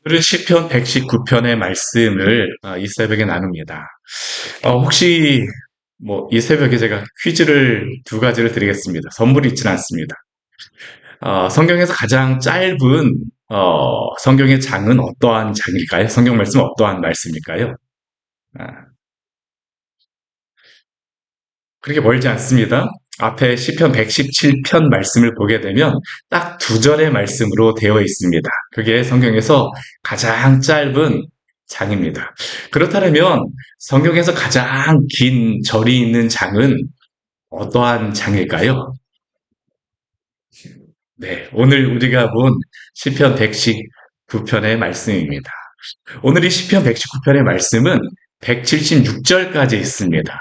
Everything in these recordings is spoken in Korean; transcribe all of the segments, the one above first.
오늘은 시편 119편의 말씀을 이 새벽에 나눕니다. 혹시 이 새벽에 제가 퀴즈를 두 가지를 드리겠습니다. 선물이 있지는 않습니다. 성경에서 가장 짧은 성경의 장은 어떠한 장일까요? 성경 말씀은 어떠한 말씀일까요? 아, 그렇게 멀지 않습니다. 앞에 시편 117편 말씀을 보게 되면 딱 두 절의 말씀으로 되어 있습니다. 그게 성경에서 가장 짧은 장입니다. 그렇다면 성경에서 가장 긴 절이 있는 장은 어떠한 장일까요? 네, 오늘 우리가 본 시편 119편의 말씀입니다. 오늘 이 시편 119편의 말씀은 176절까지 있습니다.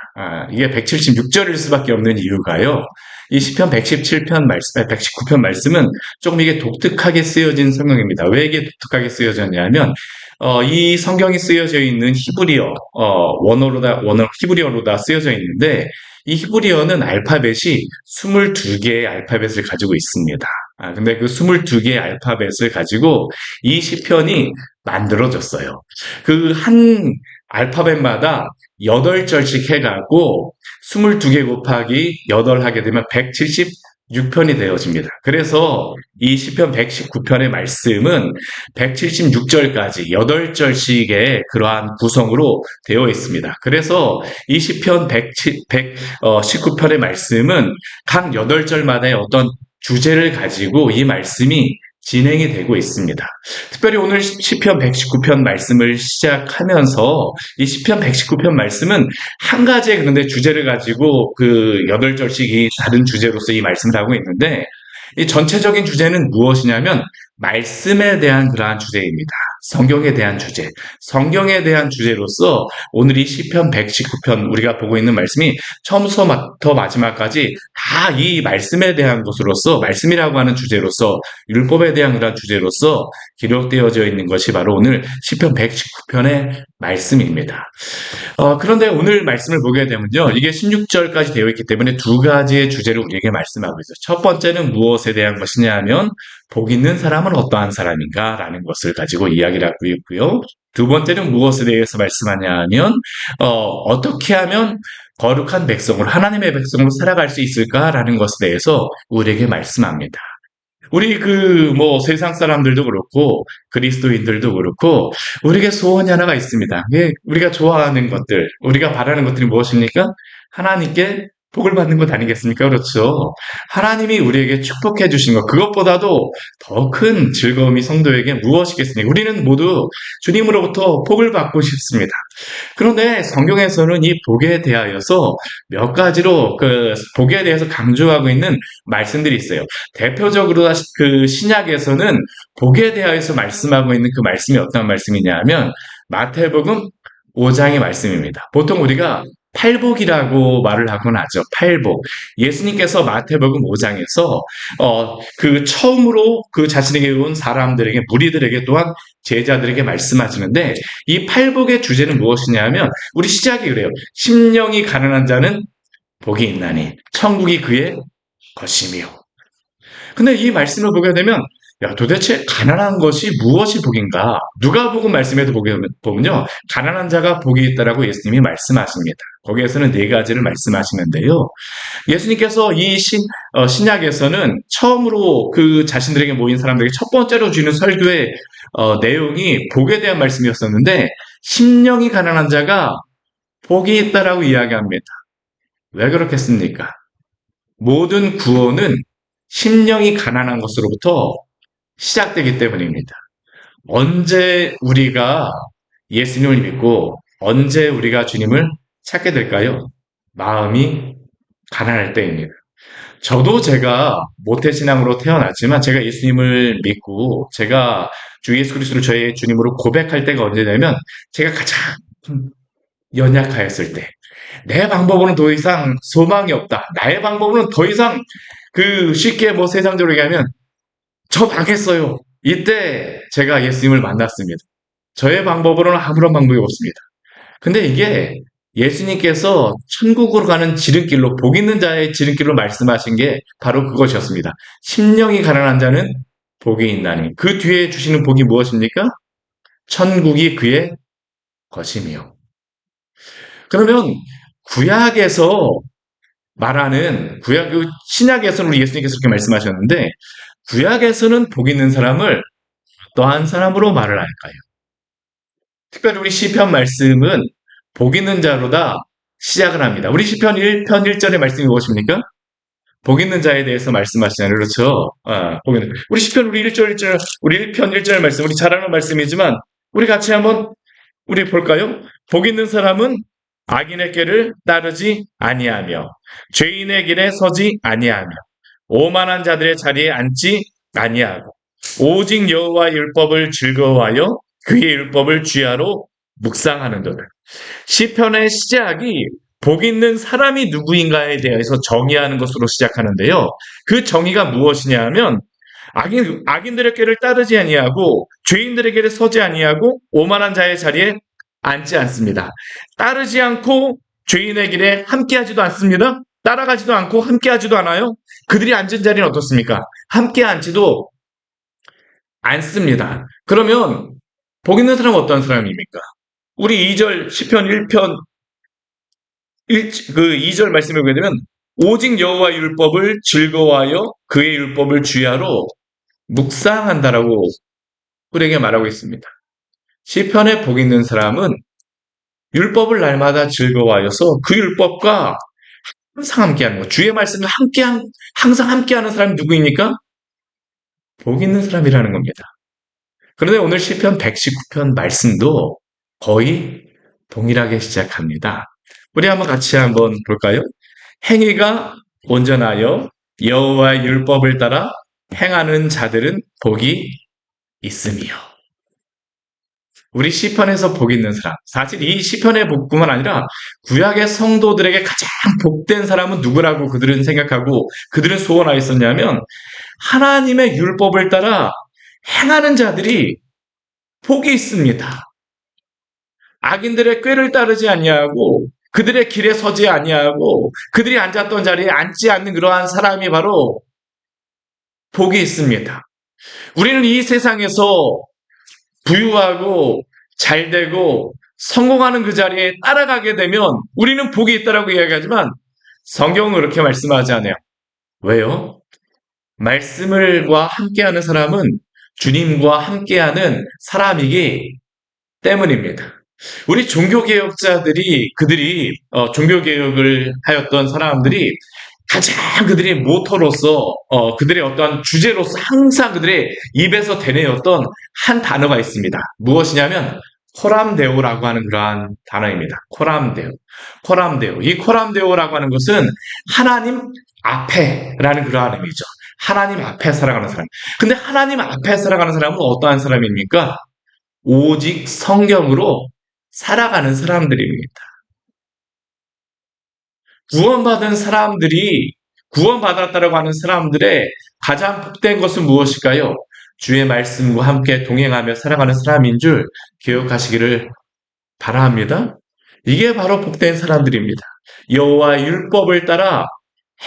이게 176절일 수밖에 없는 이유가요. 이 시편 117편 말씀, 119편 말씀은 조금 이게 독특하게 쓰여진 성경입니다. 왜 이게 독특하게 쓰여졌냐면, 이 성경이 쓰여져 있는 히브리어, 히브리어로다 쓰여져 있는데, 이 히브리어는 알파벳이 22개의 알파벳을 가지고 있습니다. 근데 그 22개의 알파벳을 가지고 이 시편이 만들어졌어요. 그 한 알파벳마다 8절씩 해가고 22개 곱하기 8 하게 되면 176편이 되어집니다. 그래서 이 시편 119편의 말씀은 176절까지 8절씩의 그러한 구성으로 되어 있습니다. 그래서 이 시편 119편의 말씀은 각 8절마다의 어떤 주제를 가지고 이 말씀이 진행이 되고 있습니다. 특별히 오늘 시편 119편 말씀을 시작하면서 이 시편 119편 말씀은 한 가지의 그런데 주제를 가지고 그 8절씩이 다른 주제로서 이 말씀을 하고 있는데 이 전체적인 주제는 무엇이냐면 말씀에 대한 그러한 주제입니다. 성경에 대한 주제. 성경에 대한 주제로서 오늘 이 시편 119편 우리가 보고 있는 말씀이 처음부터 마지막까지 다 이 말씀에 대한 것으로서 말씀이라고 하는 주제로서 율법에 대한 그런 주제로서 기록되어져 있는 것이 바로 오늘 시편 119편의 말씀입니다. 그런데 오늘 말씀을 보게 되면요. 이게 16절까지 되어 있기 때문에 두 가지의 주제를 우리에게 말씀하고 있어요. 첫 번째는 무엇에 대한 것이냐 하면 복 있는 사람은 어떠한 사람인가 라는 것을 가지고 이야기를 하고 있고요. 두 번째는 무엇에 대해서 말씀하냐 하면 어떻게 하면 거룩한 백성으로 하나님의 백성으로 살아갈 수 있을까라는 것에 대해서 우리에게 말씀합니다. 우리 세상 사람들도 그렇고, 그리스도인들도 그렇고, 우리에게 소원이 하나가 있습니다. 우리가 좋아하는 것들, 우리가 바라는 것들이 무엇입니까? 하나님께 복을 받는 것 아니겠습니까? 그렇죠. 하나님이 우리에게 축복해 주신 것, 그것보다도 더 큰 즐거움이 성도에게 무엇이겠습니까? 우리는 모두 주님으로부터 복을 받고 싶습니다. 그런데 성경에서는 이 복에 대하여서 몇 가지로 그 복에 대해서 강조하고 있는 말씀들이 있어요. 대표적으로 그 신약에서는 복에 대하여서 말씀하고 있는 그 말씀이 어떤 말씀이냐 하면 마태복음 5장의 말씀입니다. 보통 우리가 팔복이라고 말을 하곤 하죠. 팔복. 예수님께서 마태복음 5장에서 그 처음으로 그 자신에게 온 사람들에게 무리들에게 또한 제자들에게 말씀하시는데 이 팔복의 주제는 무엇이냐면 우리 시작이 그래요. 심령이 가난한 자는 복이 있나니 천국이 그의 것이며. 근데 이 말씀을 보게 되면 야, 도대체 가난한 것이 무엇이 복인가? 누가복음 말씀에도 보게 보면요. 가난한 자가 복이 있다라고 예수님이 말씀하십니다. 거기에서는 네 가지를 말씀하시는데요. 예수님께서 이 신약에서는 처음으로 그 자신들에게 모인 사람들에게 첫 번째로 주는 설교의 내용이 복에 대한 말씀이었었는데 심령이 가난한 자가 복이 있다라고 이야기합니다. 왜 그렇겠습니까? 모든 구원은 심령이 가난한 것으로부터 시작되기 때문입니다. 언제 우리가 예수님을 믿고 언제 우리가 주님을 찾게 될까요? 마음이 가난할 때입니다. 저도 제가 모태신앙으로 태어났지만 제가 예수님을 믿고 제가 주 예수 그리스도를 저의 주님으로 고백할 때가 언제냐면 제가 가장 연약하였을 때 내 방법으로는 더 이상 소망이 없다. 나의 방법으로는 더 이상 쉽게 세상적으로 얘기하면 저 망했어요. 이때 제가 예수님을 만났습니다. 저의 방법으로는 아무런 방법이 없습니다. 근데 이게 예수님께서 천국으로 가는 지름길로 복 있는 자의 지름길로 말씀하신 게 바로 그것이었습니다. 심령이 가난한 자는 복이 있나니 그 뒤에 주시는 복이 무엇입니까? 천국이 그의 것이며. 그러면 구약에서 말하는 신약에서는 우리 예수님께서 그렇게 말씀하셨는데 구약에서는 복 있는 사람을 어떠한 사람으로 말을 할까요? 특별히 우리 시편 말씀은 복 있는 자로다 시작을 합니다. 우리 시편 1편 1절의 말씀이 무엇입니까? 복 있는 자에 대해서 말씀하시잖아요. 그렇죠? 우리 시편 우리 1절, 우리 1편 1절 말씀, 우리 잘 아는 말씀이지만 우리 같이 한번 우리 볼까요? 복 있는 사람은 악인의 길을 따르지 아니하며 죄인의 길에 서지 아니하며 오만한 자들의 자리에 앉지 아니하고 오직 여호와의 율법을 즐거워하여 그의 율법을 주야로 묵상하는도다. 시편의 시작이 복 있는 사람이 누구인가에 대해서 정의하는 것으로 시작하는데요. 그 정의가 무엇이냐 하면 악인들의 길을 따르지 아니하고 죄인들의 길에 서지 아니하고 오만한 자의 자리에 앉지 않습니다. 따르지 않고 죄인의 길에 함께하지도 않습니다. 따라가지도 않고 함께하지도 않아요. 그들이 앉은 자리는 어떻습니까? 함께 앉지도 않습니다. 그러면 복 있는 사람은 어떤 사람입니까? 우리 2절 시편 1편 그 2절 말씀을 보게 되면 오직 여호와 율법을 즐거워하여 그의 율법을 주야로 묵상한다라고 우리에게 말하고 있습니다. 시편에 복 있는 사람은 율법을 날마다 즐거워하여서 그 율법과 항상 함께하는 것. 주의 말씀을 항상 함께하는 사람이 누구입니까? 복 있는 사람이라는 겁니다. 그런데 오늘 시편 119편 말씀도 거의 동일하게 시작합니다. 우리 같이 한번 볼까요? 행위가 온전하여 여호와의 율법을 따라 행하는 자들은 복이 있으며. 우리 시편에서 복 있는 사람. 사실 이 시편의 복뿐만 아니라 구약의 성도들에게 가장 복된 사람은 누구라고 그들은 생각하고 그들은 소원하였었냐면 하나님의 율법을 따라 행하는 자들이 복이 있습니다. 악인들의 꾀를 따르지 아니하고 그들의 길에 서지 아니하고 그들이 앉았던 자리에 앉지 않는 그러한 사람이 바로 복이 있습니다. 우리는 이 세상에서 부유하고 잘되고 성공하는 그 자리에 따라가게 되면 우리는 복이 있다라고 이야기하지만 성경은 그렇게 말씀하지 않아요. 왜요? 말씀을과 함께하는 사람은 주님과 함께하는 사람이기 때문입니다. 우리 종교개혁자들이 그들이 종교개혁을 하였던 사람들이 가장 그들의 모토로서 그들의 어떠한 주제로서 항상 그들의 입에서 되뇌었던 한 단어가 있습니다. 무엇이냐면 코람데오라고 하는 그러한 단어입니다. 코람데오. 이 코람데오라고 하는 것은 하나님 앞에라는 그러한 의미죠. 하나님 앞에 살아가는 사람. 근데 하나님 앞에 살아가는 사람은 어떠한 사람입니까? 오직 성경으로 살아가는 사람들입니다. 구원받았다라고 하는 사람들의 가장 복된 것은 무엇일까요? 주의 말씀과 함께 동행하며 살아가는 사람인 줄 기억하시기를 바랍니다. 이게 바로 복된 사람들입니다. 여호와의 율법을 따라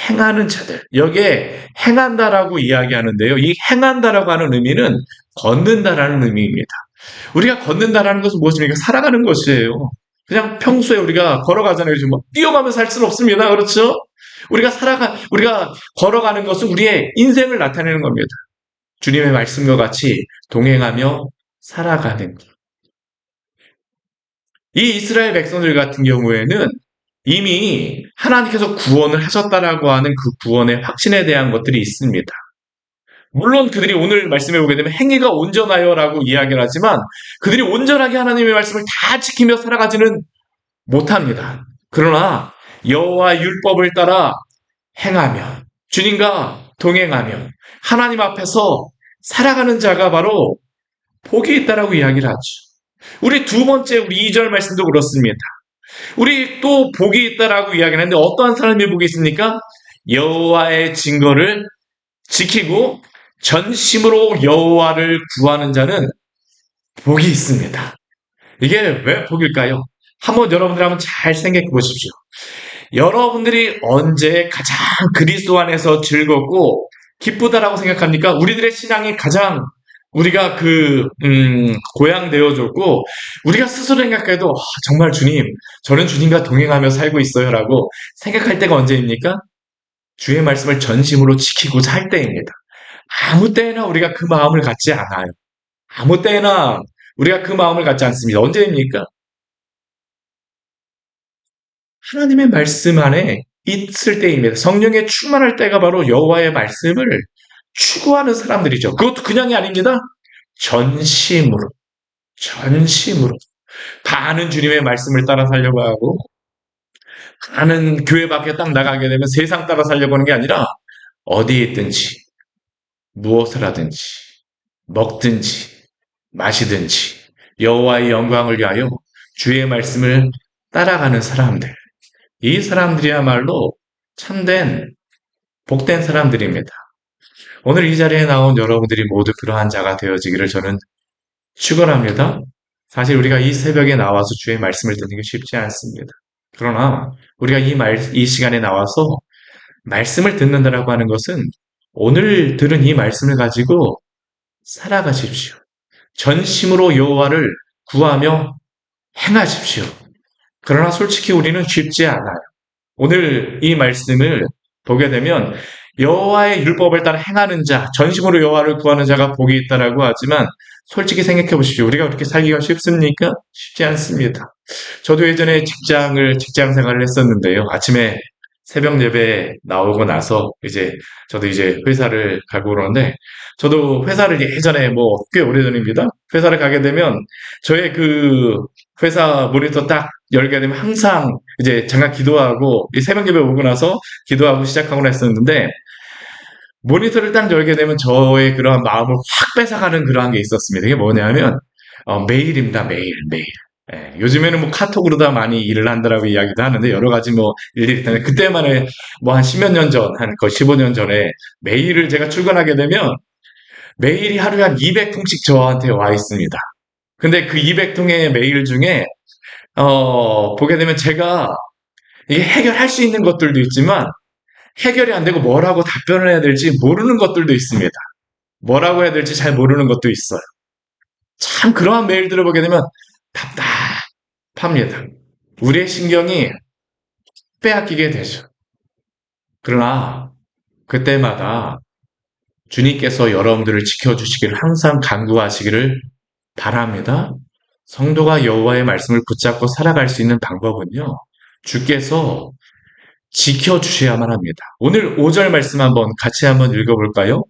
행하는 자들. 여기에 행한다라고 이야기하는데요. 이 행한다라고 하는 의미는 걷는다라는 의미입니다. 우리가 걷는다라는 것은 무엇입니까? 살아가는 것이에요. 그냥 평소에 우리가 걸어가잖아요. 뭐 뛰어가면서 살 수는 없습니다. 그렇죠? 우리가 걸어가는 것은 우리의 인생을 나타내는 겁니다. 주님의 말씀과 같이 동행하며 살아가는 것. 이 이스라엘 백성들 같은 경우에는 이미 하나님께서 구원을 하셨다라고 하는 그 구원의 확신에 대한 것들이 있습니다. 물론 그들이 오늘 말씀해 보게 되면 행위가 온전하여라고 이야기를 하지만 그들이 온전하게 하나님의 말씀을 다 지키며 살아가지는 못합니다. 그러나 여호와 율법을 따라 행하며 주님과 동행하며 하나님 앞에서 살아가는 자가 바로 복이 있다라고 이야기를 하죠. 우리 두 번째 우리 2절 말씀도 그렇습니다. 우리 또 복이 있다라고 이야기를 하는데 어떠한 사람이 복이 있습니까? 여호와의 증거를 지키고 전심으로 여호와를 구하는 자는 복이 있습니다. 이게 왜 복일까요? 여러분들 한번 잘 생각해 보십시오. 여러분들이 언제 가장 그리스도 안에서 즐겁고 기쁘다라고 생각합니까? 우리들의 신앙이 가장 우리가 고향 되어줬고, 우리가 스스로 생각해도, 정말 주님, 저는 주님과 동행하며 살고 있어요라고 생각할 때가 언제입니까? 주의 말씀을 전심으로 지키고자 할 때입니다. 아무 때나 우리가 그 마음을 갖지 않아요. 아무 때나 우리가 그 마음을 갖지 않습니다. 언제입니까? 하나님의 말씀 안에 있을 때입니다. 성령에 충만할 때가 바로 여호와의 말씀을 추구하는 사람들이죠. 그것도 그냥이 아닙니다. 전심으로, 전심으로. 반은 주님의 말씀을 따라 살려고 하고, 반은 교회 밖에 딱 나가게 되면 세상 따라 살려고 하는 게 아니라, 어디에 있든지, 무엇을 하든지, 먹든지, 마시든지, 여호와의 영광을 위하여 주의 말씀을 따라가는 사람들. 이 사람들이야말로 참된, 복된 사람들입니다. 오늘 이 자리에 나온 여러분들이 모두 그러한 자가 되어지기를 저는 축원합니다. 사실 우리가 이 새벽에 나와서 주의 말씀을 듣는 게 쉽지 않습니다. 그러나 우리가 이 시간에 나와서 말씀을 듣는다라고 하는 것은 오늘 들은 이 말씀을 가지고 살아가십시오. 전심으로 여호와를 구하며 행하십시오. 그러나 솔직히 우리는 쉽지 않아요. 오늘 이 말씀을 보게 되면 여호와의 율법을 따라 행하는 자, 전심으로 여호와를 구하는 자가 복이 있다라고 하지만 솔직히 생각해 보십시오. 우리가 그렇게 살기가 쉽습니까? 쉽지 않습니다. 저도 예전에 직장 생활을 했었는데요. 아침에 새벽 예배 나오고 나서 저도 회사를 가고 그러는데 저도 회사를 예전에 꽤 오래전입니다. 회사를 가게 되면 저의 회사 모니터 딱 열게 되면 항상 잠깐 기도하고 이 새벽 예배 오고 나서 기도하고 시작하고 했었는데 모니터를 딱 열게 되면 저의 그러한 마음을 확 뺏어가는 그러한 게 있었습니다. 이게 뭐냐면 메일입니다. 매일. 예, 요즘에는 카톡으로 다 많이 일을 한다라고 이야기도 하는데 여러 가지 일들이 있는데 그때만에 한 십몇 년 전, 한 거의 15년 전에 메일을 제가 출근하게 되면 메일이 하루에 한 200통씩 저한테 와 있습니다. 근데 그 200통의 메일 중에 보게 되면 제가 이게 해결할 수 있는 것들도 있지만 해결이 안 되고 뭐라고 답변을 해야 될지 모르는 것들도 있습니다. 뭐라고 해야 될지 잘 모르는 것도 있어요. 참 그러한 메일들을 보게 되면 답답합니다. 우리의 신경이 빼앗기게 되죠. 그러나 그때마다 주님께서 여러분들을 지켜주시기를 항상 간구하시기를 바랍니다. 성도가 여호와의 말씀을 붙잡고 살아갈 수 있는 방법은요. 주께서 지켜주셔야만 합니다. 오늘 5절 말씀 같이 한번 읽어볼까요?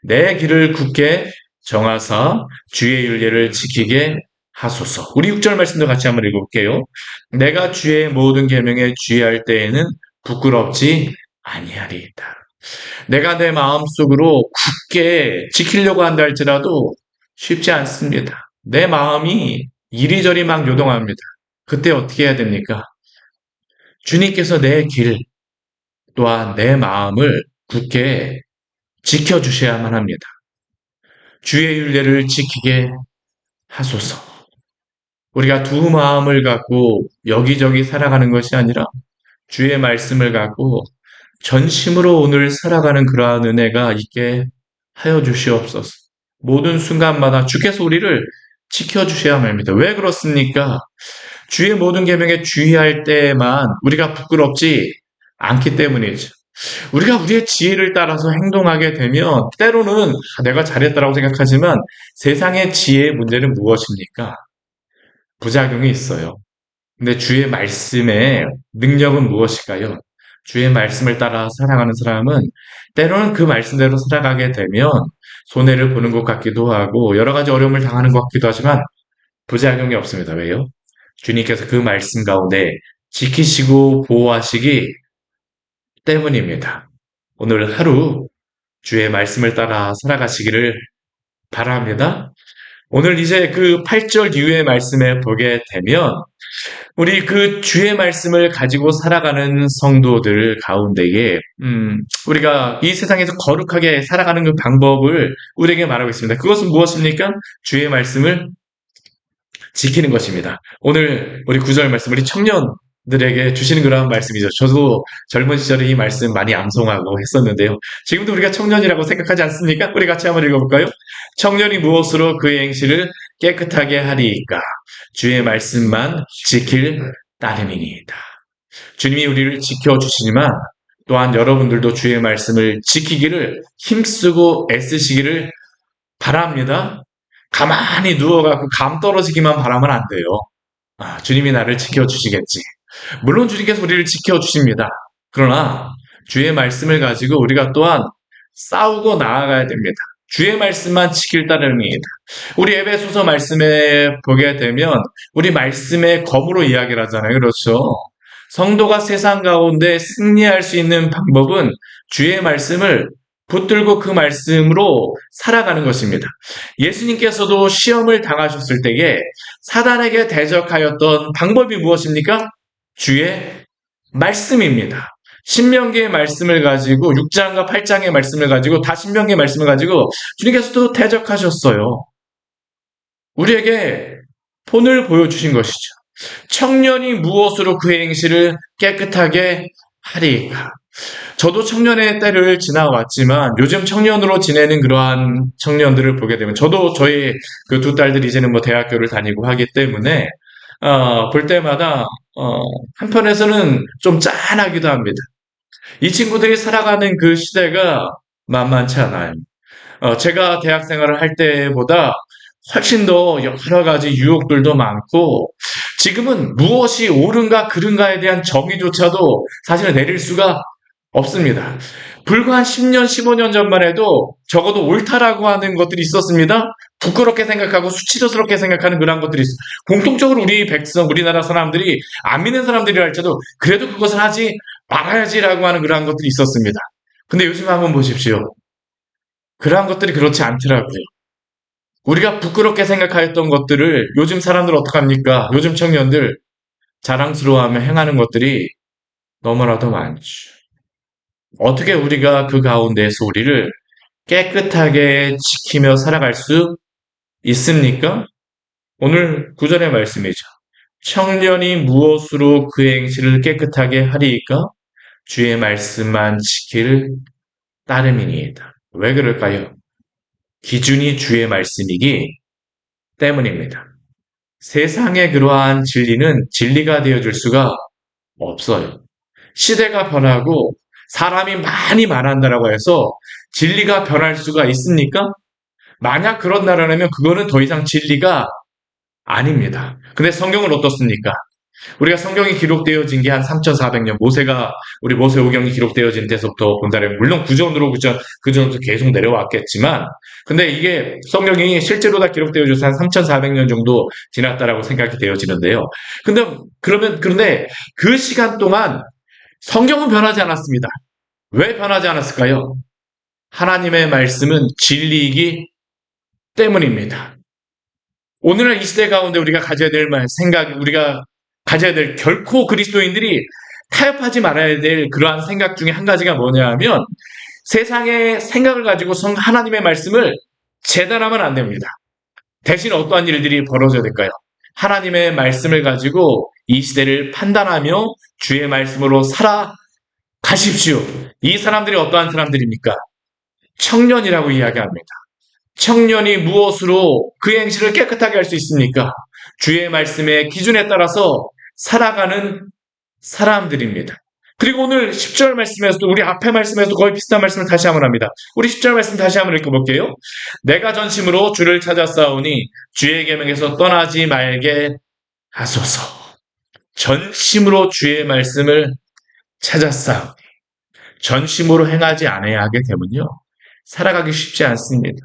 내 길을 굳게 정하사 주의 윤례를 지키게 하소서. 우리 6절 말씀도 같이 한번 읽어볼게요. 내가 주의 모든 계명에 주의할 때에는 부끄럽지 아니하리이다. 내가 내 마음속으로 굳게 지키려고 한다 할지라도 쉽지 않습니다. 내 마음이 이리저리 막 요동합니다. 그때 어떻게 해야 됩니까? 주님께서 내 길 또한 내 마음을 굳게 지켜주셔야만 합니다. 주의 윤례를 지키게 하소서. 우리가 두 마음을 갖고 여기저기 살아가는 것이 아니라 주의 말씀을 갖고 전심으로 오늘 살아가는 그러한 은혜가 있게 하여 주시옵소서. 모든 순간마다 주께서 우리를 지켜주셔야만 합니다. 왜 그렇습니까? 주의 모든 계명에 주의할 때만 우리가 부끄럽지 않기 때문이죠. 우리가 우리의 지혜를 따라서 행동하게 되면 때로는 내가 잘했다라고 생각하지만 세상의 지혜의 문제는 무엇입니까? 부작용이 있어요. 근데 주의 말씀의 능력은 무엇일까요? 주의 말씀을 따라 살아가는 사람은 때로는 그 말씀대로 살아가게 되면 손해를 보는 것 같기도 하고 여러 가지 어려움을 당하는 것 같기도 하지만 부작용이 없습니다. 왜요? 주님께서 그 말씀 가운데 지키시고 보호하시기 때문입니다. 오늘 하루 주의 말씀을 따라 살아가시기를 바랍니다. 오늘 이제 그 8절 이후의 말씀에 보게 되면 우리 그 주의 말씀을 가지고 살아가는 성도들 가운데에 우리가 이 세상에서 거룩하게 살아가는 그 방법을 우리에게 말하고 있습니다. 그것은 무엇입니까? 주의 말씀을 지키는 것입니다. 오늘 우리 9절 말씀 우리 청년 들에게 주시는 그러한 말씀이죠. 저도 젊은 시절에 이 말씀 많이 암송하고 했었는데요. 지금도 우리가 청년이라고 생각하지 않습니까? 우리 같이 한번 읽어볼까요? 청년이 무엇으로 그의 행실을 깨끗하게 하리이까? 주의 말씀만 지킬 따름이니이다. 주님이 우리를 지켜주시지만 또한 여러분들도 주의 말씀을 지키기를 힘쓰고 애쓰시기를 바랍니다. 가만히 누워갖고 감 떨어지기만 바라면 안 돼요. 주님이 나를 지켜주시겠지. 물론 주님께서 우리를 지켜주십니다. 그러나 주의 말씀을 가지고 우리가 또한 싸우고 나아가야 됩니다. 주의 말씀만 지킬 따름입니다. 우리 에베소서 말씀에 보게 되면 우리 말씀의 검으로 이야기를 하잖아요. 그렇죠? 성도가 세상 가운데 승리할 수 있는 방법은 주의 말씀을 붙들고 그 말씀으로 살아가는 것입니다. 예수님께서도 시험을 당하셨을 때에 사단에게 대적하였던 방법이 무엇입니까? 주의 말씀입니다. 신명기의 말씀을 가지고 6장과 8장의 말씀을 가지고 다 신명기의 말씀을 가지고 주님께서도 대적하셨어요. 우리에게 본을 보여주신 것이죠. 청년이 무엇으로 그의 행실을 깨끗하게 하리이까? 저도 청년의 때를 지나왔지만 요즘 청년으로 지내는 그러한 청년들을 보게 되면 저도 저희 그 두 딸들이 이제는 뭐 대학교를 다니고 하기 때문에 볼 때마다 한편에서는 좀 짠하기도 합니다. 이 친구들이 살아가는 그 시대가 만만치 않아요. 제가 대학 생활을 할 때보다 훨씬 더 여러 가지 유혹들도 많고 지금은 무엇이 옳은가 그른가에 대한 정의조차도 사실은 내릴 수가 없습니다. 불과 한 10년, 15년 전만 해도 적어도 옳다라고 하는 것들이 있었습니다. 부끄럽게 생각하고 수치스럽게 생각하는 그런 것들이 있어요. 공통적으로 우리 백성, 우리나라 사람들이 안 믿는 사람들이라 할지라도 그래도 그것을 하지 말아야지라고 하는 그런 것들이 있었습니다. 근데 요즘 한번 보십시오. 그러한 것들이 그렇지 않더라고요. 우리가 부끄럽게 생각하였던 것들을 요즘 사람들 어떡합니까? 요즘 청년들 자랑스러워하며 행하는 것들이 너무나도 많죠. 어떻게 우리가 그 가운데서 우리를 깨끗하게 지키며 살아갈 수 있습니까? 오늘 구절의 말씀이죠. 청년이 무엇으로 그의 행실을 깨끗하게 하리이까? 주의 말씀만 지킬 따름이니이다. 왜 그럴까요? 기준이 주의 말씀이기 때문입니다. 세상의 그러한 진리는 진리가 되어줄 수가 없어요. 시대가 변하고 사람이 많이 말한다라고 해서 진리가 변할 수가 있습니까? 만약 그런다라면 그거는 더 이상 진리가 아닙니다. 근데 성경은 어떻습니까? 우리가 성경이 기록되어진 게 한 3,400년, 우리 모세오경이 기록되어진 데서부터 본다면, 물론 구전으로 그전부터 계속 내려왔겠지만, 근데 이게 성경이 실제로 다 기록되어져서 한 3,400년 정도 지났다라고 생각이 되어지는데요. 그런데 그 시간 동안 성경은 변하지 않았습니다. 왜 변하지 않았을까요? 하나님의 말씀은 진리이기 때문입니다. 오늘날 이 시대 가운데 우리가 가져야 될 우리가 가져야 될 결코 그리스도인들이 타협하지 말아야 될 그러한 생각 중에 한 가지가 뭐냐 하면 세상의 생각을 가지고 하나님의 말씀을 재단하면 안 됩니다. 대신 어떠한 일들이 벌어져야 될까요? 하나님의 말씀을 가지고 이 시대를 판단하며 주의 말씀으로 살아가십시오. 이 사람들이 어떠한 사람들입니까? 청년이라고 이야기합니다. 청년이 무엇으로 그의 행실을 깨끗하게 할 수 있습니까? 주의 말씀의 기준에 따라서 살아가는 사람들입니다. 그리고 오늘 10절 말씀에서도 우리 앞에 말씀에서도 거의 비슷한 말씀을 다시 한번 합니다. 우리 10절 말씀 다시 한번 읽어볼게요. 내가 전심으로 주를 찾았사오니 주의 계명에서 떠나지 말게 하소서. 전심으로 주의 말씀을 찾았사오니 전심으로 행하지 않아야 하게 되면요. 살아가기 쉽지 않습니다.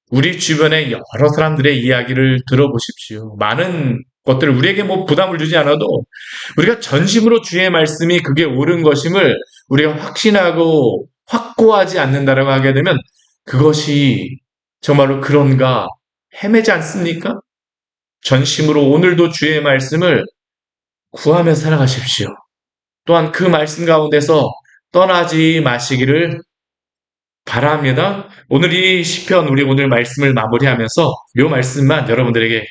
우리 주변의 여러 사람들의 이야기를 들어보십시오. 많은 것들을 우리에게 부담을 주지 않아도 우리가 전심으로 주의 말씀이 그게 옳은 것임을 우리가 확신하고 확고하지 않는다라고 하게 되면 그것이 정말로 그런가 헤매지 않습니까? 전심으로 오늘도 주의 말씀을 구하며 살아가십시오. 또한 그 말씀 가운데서 떠나지 마시기를 바랍니다. 오늘 이 시편 우리 오늘 말씀을 마무리하면서 요 말씀만 여러분들에게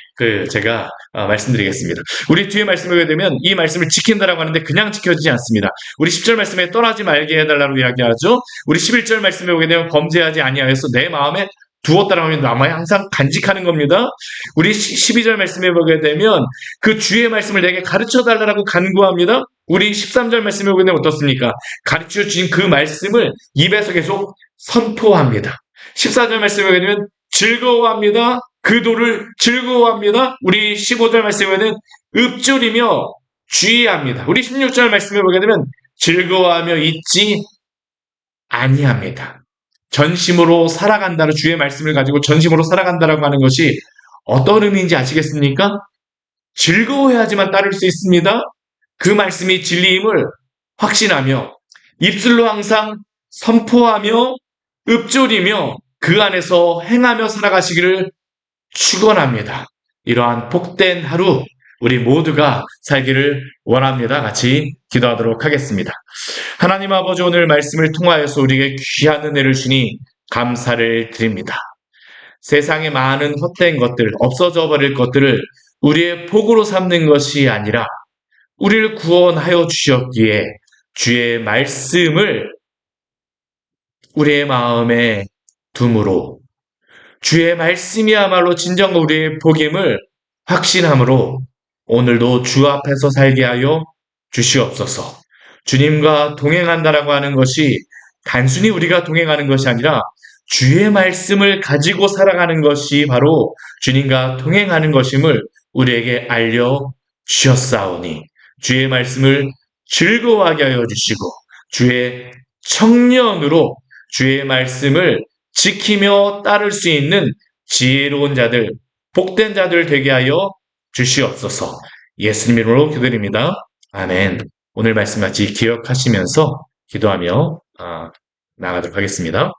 제가 말씀드리겠습니다. 우리 뒤에 말씀을 보게 되면 이 말씀을 지킨다라고 하는데 그냥 지켜지지 않습니다. 우리 10절 말씀에 떠나지 말게 해달라고 이야기하죠. 우리 11절 말씀에 보게 되면 범죄하지 아니하여서 내 마음에 두었다라고 하면 남아에 항상 간직하는 겁니다. 우리 12절 말씀에 보게 되면 그 주의 말씀을 내게 가르쳐 달라고 간구합니다. 우리 13절 말씀에 보게 되면 어떻습니까? 가르쳐 주신 그 말씀을 입에서 계속 선포합니다. 14절 말씀에 보게 되면 즐거워합니다. 그 도를 즐거워합니다. 우리 15절 말씀에 보면 읊조리며 주의합니다. 우리 16절 말씀에 보게 되면 즐거워하며 잊지 아니합니다. 전심으로 살아간다는 주의 말씀을 가지고 전심으로 살아간다라고 하는 것이 어떤 의미인지 아시겠습니까? 즐거워해야지만 따를 수 있습니다. 그 말씀이 진리임을 확신하며 입술로 항상 선포하며 읊조리며 그 안에서 행하며 살아가시기를 축원합니다. 이러한 복된 하루 우리 모두가 살기를 원합니다. 같이 기도하도록 하겠습니다. 하나님 아버지, 오늘 말씀을 통하여서 우리에게 귀한 은혜를 주니 감사를 드립니다. 세상의 많은 헛된 것들, 없어져 버릴 것들을 우리의 복으로 삼는 것이 아니라 우리를 구원하여 주셨기에 주의 말씀을 우리의 마음에 둠으로 주의 말씀이야말로 진정 우리의 복임을 확신함으로 오늘도 주 앞에서 살게 하여 주시옵소서. 주님과 동행한다라고 하는 것이 단순히 우리가 동행하는 것이 아니라 주의 말씀을 가지고 살아가는 것이 바로 주님과 동행하는 것임을 우리에게 알려 주셨사오니 주의 말씀을 즐거워하게 하여 주시고 주의 청년으로 주의 말씀을 지키며 따를 수 있는 지혜로운 자들, 복된 자들 되게 하여 주시옵소서. 예수님 이름으로 기도드립니다. 아멘. 오늘 말씀 같이 기억하시면서 기도하며 나가도록 하겠습니다.